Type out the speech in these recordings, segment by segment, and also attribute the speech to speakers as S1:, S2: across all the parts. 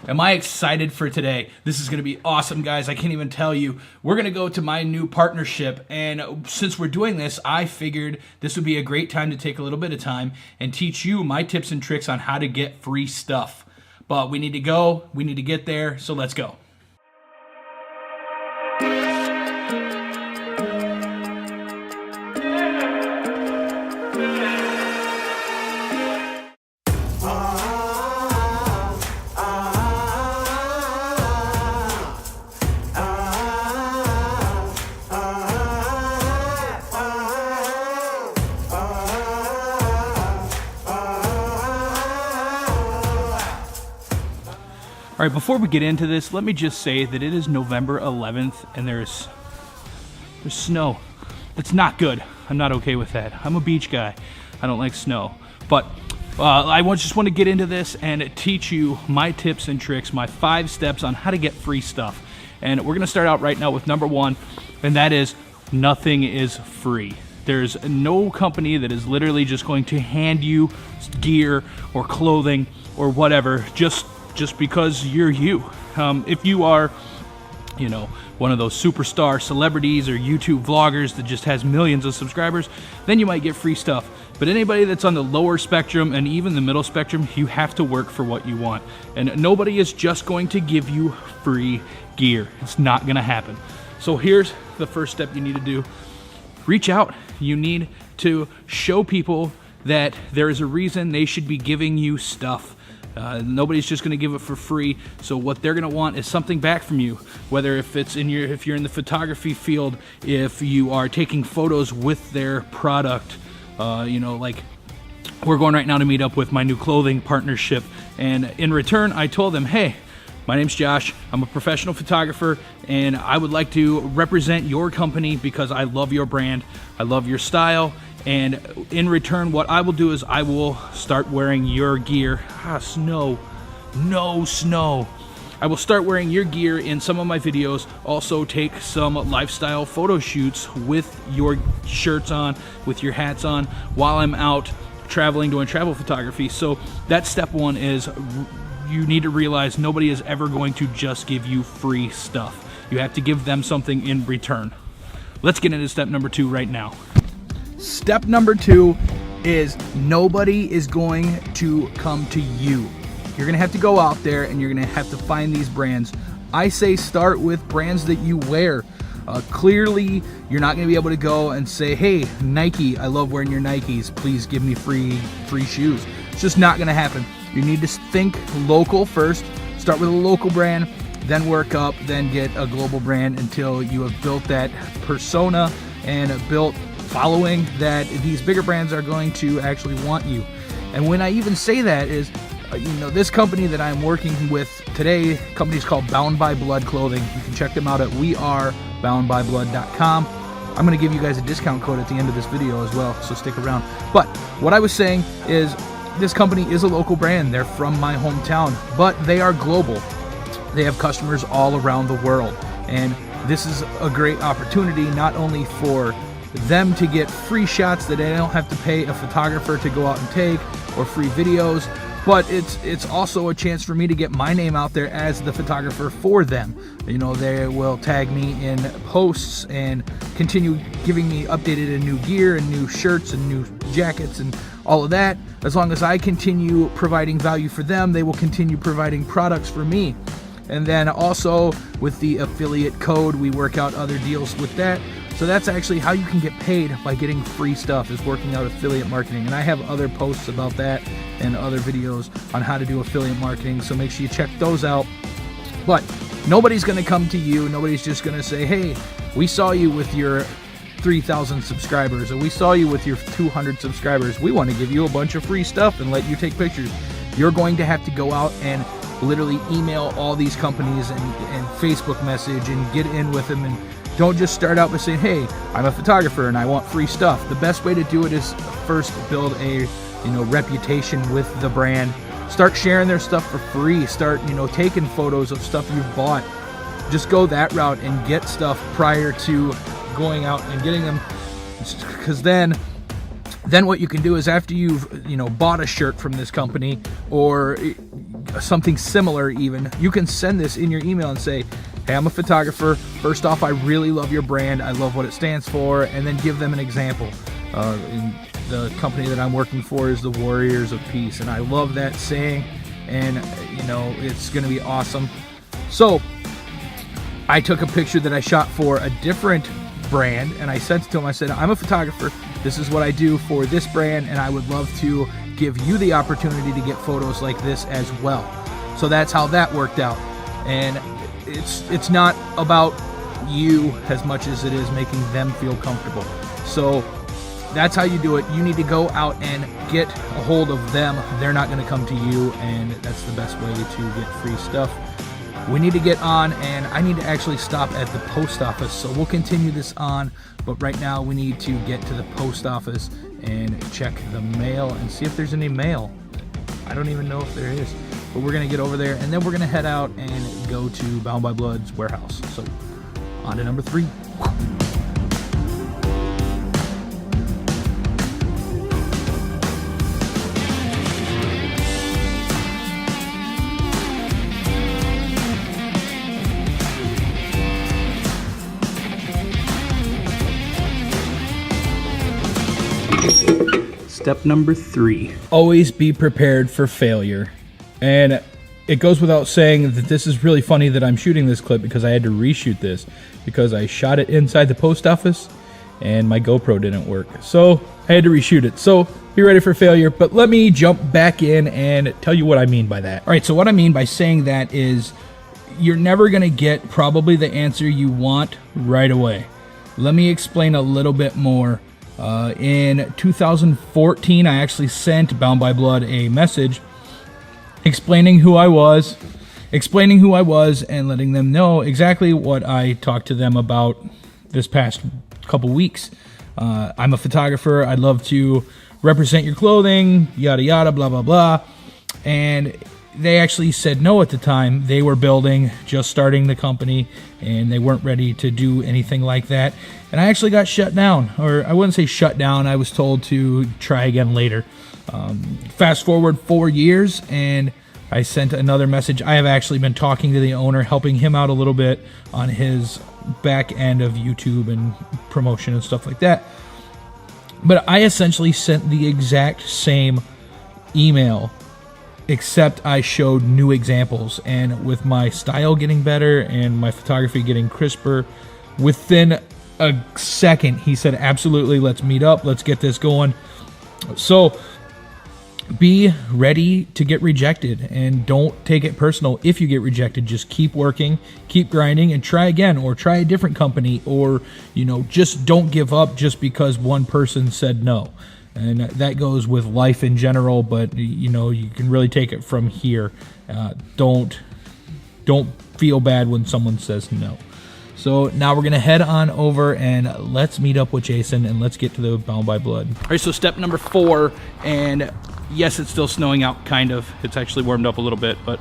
S1: Am I excited for today? This is going to be awesome, guys. I can't even tell you. We're going to go to my new partnership, and since we're doing this, I figured this would be a great time to take a little bit of time and teach you my tips and tricks on how to get free stuff. But we need to go, we need to get there, so let's go. All right, before we get into this, let me just say that it is November 11th and there's snow. That's not good. I'm not okay with that. I'm a beach guy. I don't like snow. But I just want to get into this and teach you my tips and tricks, my 5 steps on how to get free stuff. And we're going to start out right now with number 1, and that is nothing is free. There's no company that is literally just going to hand you gear or clothing or whatever just because you're you. If you are, one of those superstar celebrities or YouTube vloggers that just has millions of subscribers, then you might get free stuff. But anybody that's on the lower spectrum and even the middle spectrum, you have to work for what you want. And nobody is just going to give you free gear. It's not going to happen. So here's the first step you need to do. Reach out. You need to show people that there is a reason they should be giving you stuff. Nobody's just going to give it for free. So what they're going to want is something back from you. Whether if you're in the photography field, if you are taking photos with their product, like we're going right now to meet up with my new clothing partnership. And in return, I told them, hey, my name's Josh. I'm a professional photographer, and I would like to represent your company because I love your brand. I love your style. And in return, what I will do is I will start wearing your gear. Snow. No snow. I will start wearing your gear in some of my videos. Also take some lifestyle photo shoots with your shirts on, with your hats on, while I'm out traveling, doing travel photography. So that's step 1 is you need to realize nobody is ever going to just give you free stuff. You have to give them something in return. Let's get into step number 2 right now. Step number 2 is nobody is going to come to you. You're going to have to go out there and you're going to have to find these brands. I say start with brands that you wear. Clearly, you're not going to be able to go and say, hey, Nike, I love wearing your Nikes. Please give me free shoes. It's just not going to happen. You need to think local first. Start with a local brand, then work up, then get a global brand until you have built that persona and built following that these bigger brands are going to actually want you. And when I even say that is, this company that I'm working with today, company's called Bound by Blood Clothing. You can check them out at weareboundbyblood.com. I'm going to give you guys a discount code at the end of this video as well, so stick around. But what I was saying is this company is a local brand. They're from my hometown, but they are global. They have customers all around the world. And this is a great opportunity not only for them to get free shots that they don't have to pay a photographer to go out and take, or free videos, but it's also a chance for me to get my name out there as the photographer for them. They will tag me in posts and continue giving me updated and new gear and new shirts and new jackets and all of that. As long as I continue providing value for them, they will continue providing products for me. And then also with the affiliate code, we work out other deals with that. So that's actually how you can get paid by getting free stuff, is working out affiliate marketing. And I have other posts about that and other videos on how to do affiliate marketing, so make sure you check those out. But nobody's going to come to you. Nobody's just going to say, hey, we saw you with your 3,000 subscribers, or we saw you with your 200 subscribers. We want to give you a bunch of free stuff and let you take pictures. You're going to have to go out and literally email all these companies and Facebook message and get in with them. And don't just start out by saying, hey, I'm a photographer and I want free stuff. The best way to do it is first build a reputation with the brand. Start sharing their stuff for free. Start taking photos of stuff you've bought. Just go that route and get stuff prior to going out and getting them, because then what you can do is after you've bought a shirt from this company, or something similar even, you can send this in your email and say, hey, I'm a photographer. First off, I really love your brand. I love what it stands for. And then give them an example. In the company that I'm working for is the Warriors of Peace. And I love that saying. And, you know, it's going to be awesome. So I took a picture that I shot for a different brand. And I sent it to them. I said, I'm a photographer. This is what I do for this brand. And I would love to give you the opportunity to get photos like this as well. So that's how that worked out. And it's not about you as much as it is making them feel comfortable. So that's how you do it. You need to go out and get a hold of them. They're not going to come to you, and that's the best way to get free stuff. We need to get on, and I need to actually stop at the post office. So we'll continue this on, but right now we need to get to the post office and check the mail and see if there's any mail. I don't even know if there is. But we're going to get over there, and then we're going to head out and go to Bound by Blood's warehouse. So, on to number 3. Step number 3. Always be prepared for failure. And it goes without saying that this is really funny that I'm shooting this clip because I had to reshoot this because I shot it inside the post office and my GoPro didn't work. So I had to reshoot it. So be ready for failure, but let me jump back in and tell you what I mean by that. All right, so what I mean by saying that is you're never gonna get probably the answer you want right away. Let me explain a little bit more. In 2014, I actually sent Bound by Blood a message explaining who I was, and letting them know exactly what I talked to them about this past couple weeks. I'm a photographer. I'd love to represent your clothing, yada yada, blah blah blah. And they actually said no at the time. They were building, just starting the company, and they weren't ready to do anything like that. And I actually got shut down, or I wouldn't say shut down. I was told to try again later. Fast forward 4 years, and I sent another message. I have actually been talking to the owner, helping him out a little bit on his back end of YouTube and promotion and stuff like that. But I essentially sent the exact same email, except I showed new examples. And with my style getting better and my photography getting crisper, within a second, he said, absolutely, let's meet up, let's get this going. So be ready to get rejected, and don't take it personal if you get rejected. Just keep working, keep grinding, and try again, or try a different company, or, you know, just don't give up just because one person said no. And that goes with life in general, but, you know, you can really take it from here. Don't feel bad when someone says no. So now we're going to head on over and let's meet up with Jason and let's get to the Bound by Blood. All right, so step number 4, and yes, it's still snowing out, kind of. It's actually warmed up a little bit, but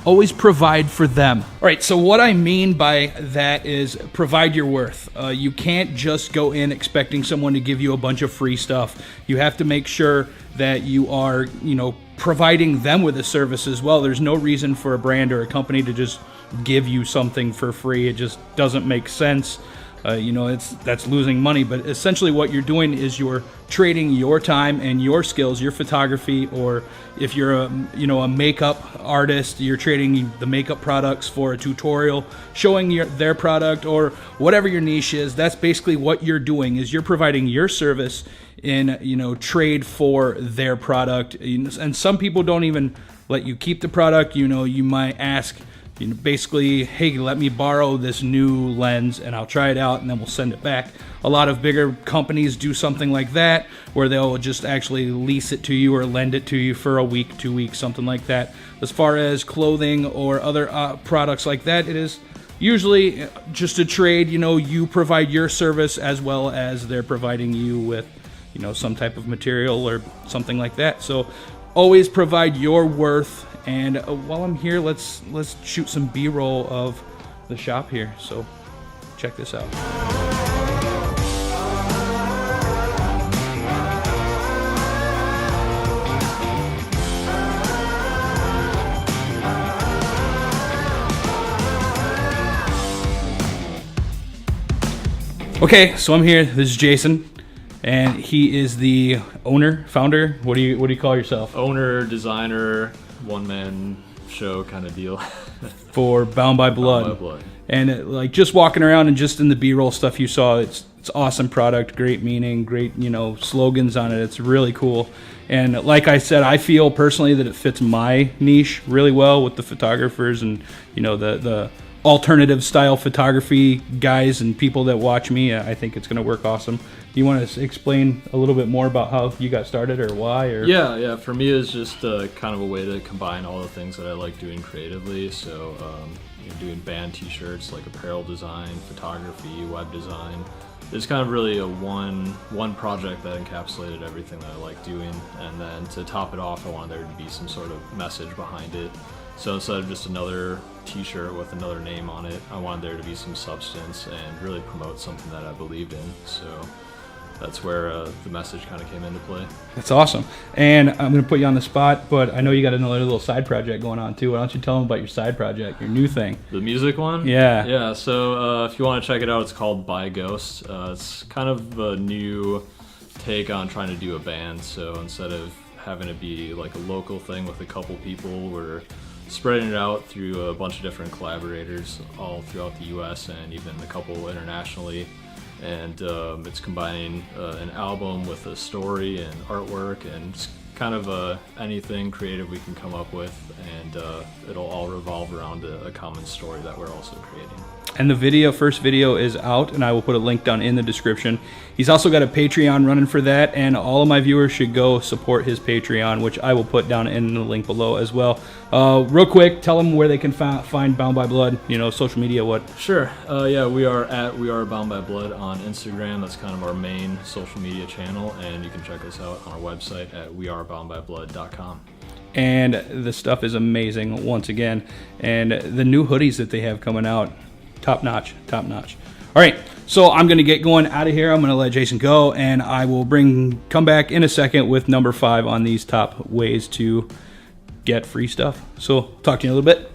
S1: always provide for them. All right, so what I mean by that is provide your worth. You can't just go in expecting someone to give you a bunch of free stuff. You have to make sure that you are, you know, providing them with a service as well. There's no reason for a brand or a company to just give you something for free. It just doesn't make sense. You know, that's losing money. But essentially what you're doing is you're trading your time and your skills, your photography, or if you're a makeup artist, you're trading the makeup products for a tutorial showing their product, or whatever your niche is. That's basically what you're doing, is you're providing your service in, you know, trade for their product. And some people don't even let you keep the product. You know, you might ask, you know, basically, hey, let me borrow this new lens and I'll try it out and then we'll send it back. A lot of bigger companies do something like that, where they'll just actually lease it to you or lend it to you for a week, 2 weeks, something like that. As far as clothing or other products like that, it is usually just a trade. You know, you provide your service as well as they're providing you with, you know, some type of material or something like that. So always provide your worth. And while I'm here, let's shoot some B-roll of the shop here. So check this out. Okay, so I'm here. This is Jason, and he is the founder. What do you call yourself?
S2: Owner, designer, one-man show kind of deal.
S1: For Bound by Blood.
S2: Bound by Blood.
S1: And like just walking around and just in the B-roll stuff you saw, it's awesome product, great meaning, great slogans on it. It's really cool. And like I said, I feel personally that it fits my niche really well with the photographers and the alternative style photography guys and people that watch me. I think it's going to work awesome. You want to explain a little bit more about how you got started or why? Or
S2: Yeah. For me, it's just kind of a way to combine all the things that I like doing creatively. So doing band t-shirts, like apparel design, photography, web design. It's kind of really a one project that encapsulated everything that I like doing. And then to top it off, I wanted there to be some sort of message behind it. So instead of just another t-shirt with another name on it, I wanted there to be some substance and really promote something that I believed in. So that's where the message kind of came into play.
S1: That's awesome. And I'm going to put you on the spot, but I know you got another little side project going on too. Why don't you tell them about your side project, your new thing?
S2: The music one?
S1: Yeah.
S2: Yeah, so if you want to check it out, it's called By Ghost. It's kind of a new take on trying to do a band. So instead of having it be like a local thing with a couple people, we're spreading it out through a bunch of different collaborators all throughout the US and even a couple internationally. And it's combining an album with a story and artwork and just kind of anything creative we can come up with, and it'll all revolve around a common story that we're also creating.
S1: And the first video is out, and I will put a link down in the description. He's also got a Patreon running for that, and all of my viewers should go support his Patreon, which I will put down in the link below as well. Real quick, tell them where they can find Bound by Blood, social media, what?
S2: Sure. Yeah, we are Bound by Blood on Instagram. That's kind of our main social media channel, and you can check us out on our website at weareboundbyblood.com.
S1: And the stuff is amazing once again, and the new hoodies that they have coming out, top notch. All right, so I'm going to get going out of here. I'm going to let Jason go, and I will come back in a second with number 5 on these top ways to get free stuff. So talk to you in a little bit.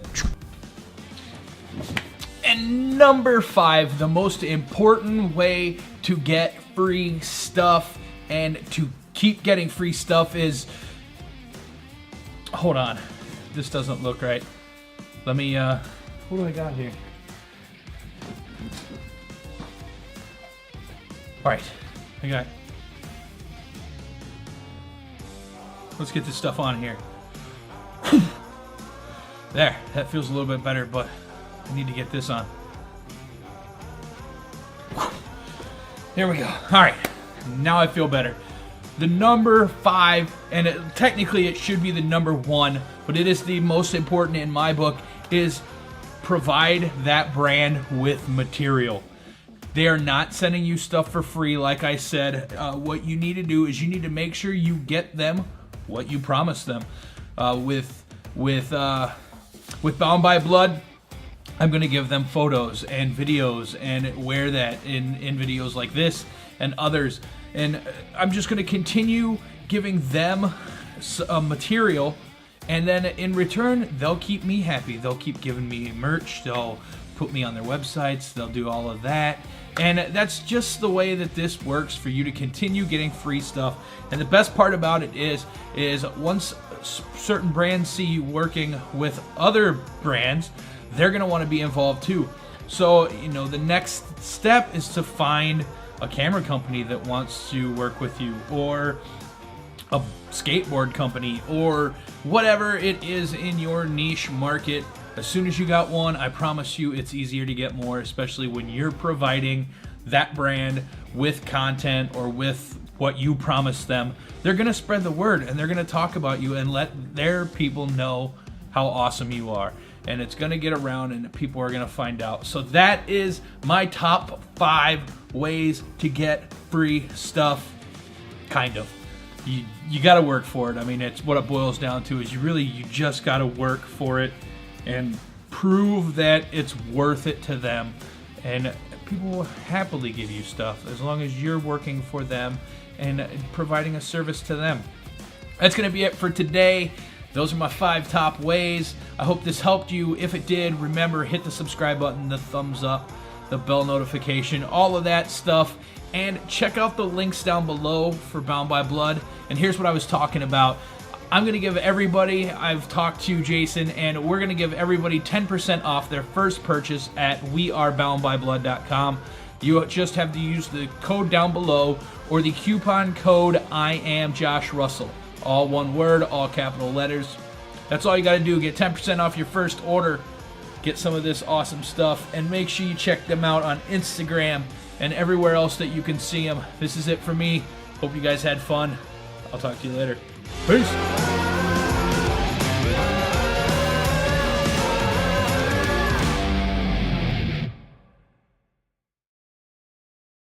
S3: And number 5, the most important way to get free stuff and to keep getting free stuff is, hold on, this doesn't look right. Let me, what do I got here? All right, let's get this stuff on here. There, that feels a little bit better, but I need to get this on. There we go. All right, now I feel better. The number 5, and technically it should be the number 1, but it is the most important in my book, is provide that brand with material. They are not sending you stuff for free, like I said. What you need to do is you need to make sure you get them what you promised them. With Bound by Blood, I'm going to give them photos and videos and wear that in videos like this and others. And I'm just going to continue giving them material, and then in return, they'll keep me happy. They'll keep giving me merch. They'll put me on their websites. They'll do all of that. And that's just the way that this works for you to continue getting free stuff. And the best part about it is once certain brands see you working with other brands, they're going to want to be involved too. So, the next step is to find a camera company that wants to work with you, or a skateboard company, or whatever it is in your niche market. As soon as you got one, I promise you it's easier to get more, especially when you're providing that brand with content or with what you promised them. They're going to spread the word, and they're going to talk about you and let their people know how awesome you are. And it's going to get around, and people are going to find out. So that is my top 5 ways to get free stuff, kind of. You got to work for it. I mean, it's what it boils down to, is you just got to work for it and prove that it's worth it to them. And people will happily give you stuff as long as you're working for them and providing a service to them. That's going to be it for today. Those are my 5 top ways. I hope this helped you. If it did, remember, hit the subscribe button, the thumbs up. the bell notification, all of that stuff. And check out the links down below for Bound by Blood. And here's what I was talking about. I'm going to give everybody, I've talked to Jason, and we're going to give everybody 10% off their first purchase at weareboundbyblood.com. You just have to use the code down below or the coupon code I am Josh Russell. All one word, all capital letters. That's all you got to do. Get 10% off your first order. Get some of this awesome stuff, and make sure you check them out on Instagram and everywhere else that you can see them. This is it for me. Hope you guys had fun. I'll talk to you later. Peace.